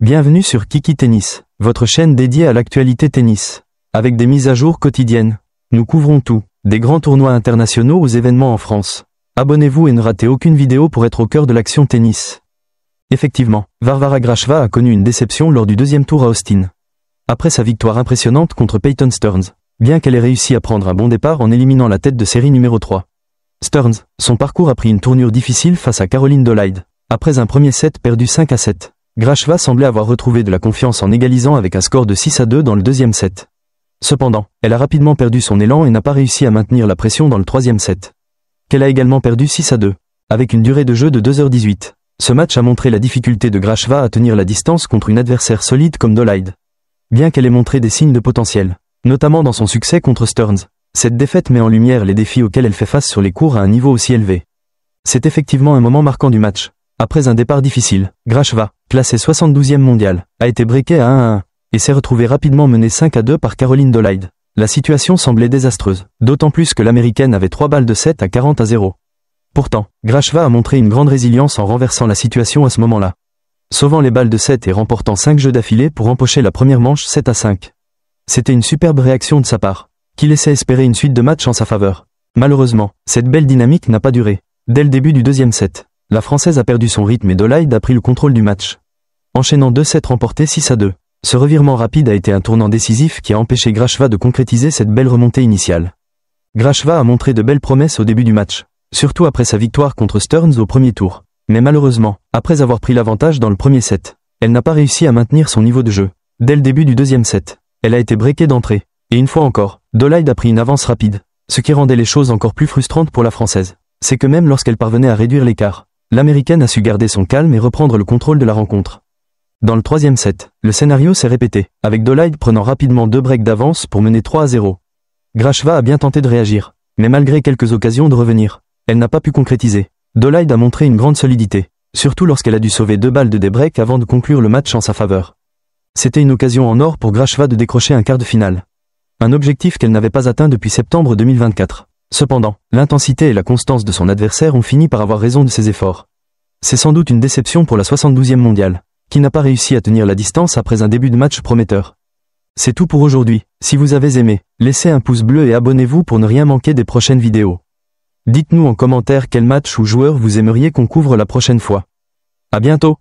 Bienvenue sur Kiki Tennis, votre chaîne dédiée à l'actualité tennis. Avec des mises à jour quotidiennes, nous couvrons tout, des grands tournois internationaux aux événements en France. Abonnez-vous et ne ratez aucune vidéo pour être au cœur de l'action tennis. Effectivement, Varvara Gracheva a connu une déception lors du deuxième tour à Austin. Après sa victoire impressionnante contre Peyton Stearns, bien qu'elle ait réussi à prendre un bon départ en éliminant la tête de série numéro 3. Stearns, son parcours a pris une tournure difficile face à Caroline Dolide. Après un premier set perdu 5-7, Gracheva semblait avoir retrouvé de la confiance en égalisant avec un score de 6-2 dans le deuxième set. Cependant, elle a rapidement perdu son élan et n'a pas réussi à maintenir la pression dans le troisième set. Qu'elle a également perdu 6-2, avec une durée de jeu de 2h18. Ce match a montré la difficulté de Gracheva à tenir la distance contre une adversaire solide comme Dolide. Bien qu'elle ait montré des signes de potentiel, notamment dans son succès contre Stearns, cette défaite met en lumière les défis auxquels elle fait face sur les courts à un niveau aussi élevé. C'est effectivement un moment marquant du match. Après un départ difficile, Gracheva, classée 72e mondiale, a été breakée à 1-1, et s'est retrouvée rapidement menée 5-2 par Caroline Dolide. La situation semblait désastreuse, d'autant plus que l'américaine avait 3 balles de 7 à 40-0. Pourtant, Gracheva a montré une grande résilience en renversant la situation à ce moment-là, sauvant les balles de 7 et remportant 5 jeux d'affilée pour empocher la première manche 7-5. C'était une superbe réaction de sa part, qui laissait espérer une suite de matchs en sa faveur. Malheureusement, cette belle dynamique n'a pas duré. Dès le début du deuxième set, la Française a perdu son rythme et Dolide a pris le contrôle du match, enchaînant 2 sets remportés 6-2. Ce revirement rapide a été un tournant décisif qui a empêché Gracheva de concrétiser cette belle remontée initiale. Gracheva a montré de belles promesses au début du match, surtout après sa victoire contre Stearns au premier tour. Mais malheureusement, après avoir pris l'avantage dans le premier set, elle n'a pas réussi à maintenir son niveau de jeu. Dès le début du deuxième set, elle a été breakée d'entrée. Et une fois encore, Dolide a pris une avance rapide. Ce qui rendait les choses encore plus frustrantes pour la Française, c'est que même lorsqu'elle parvenait à réduire l'écart, l'Américaine a su garder son calme et reprendre le contrôle de la rencontre. Dans le troisième set, le scénario s'est répété, avec Dolide prenant rapidement 2 breaks d'avance pour mener 3-0. Gracheva a bien tenté de réagir, mais malgré quelques occasions de revenir, elle n'a pas pu concrétiser. Dolide a montré une grande solidité, surtout lorsqu'elle a dû sauver 2 balles de débreak avant de conclure le match en sa faveur. C'était une occasion en or pour Gracheva de décrocher un quart de finale. Un objectif qu'elle n'avait pas atteint depuis septembre 2024. Cependant, l'intensité et la constance de son adversaire ont fini par avoir raison de ses efforts. C'est sans doute une déception pour la 72e mondiale, qui n'a pas réussi à tenir la distance après un début de match prometteur. C'est tout pour aujourd'hui. Si vous avez aimé, laissez un pouce bleu et abonnez-vous pour ne rien manquer des prochaines vidéos. Dites-nous en commentaire quel match ou joueur vous aimeriez qu'on couvre la prochaine fois. À bientôt!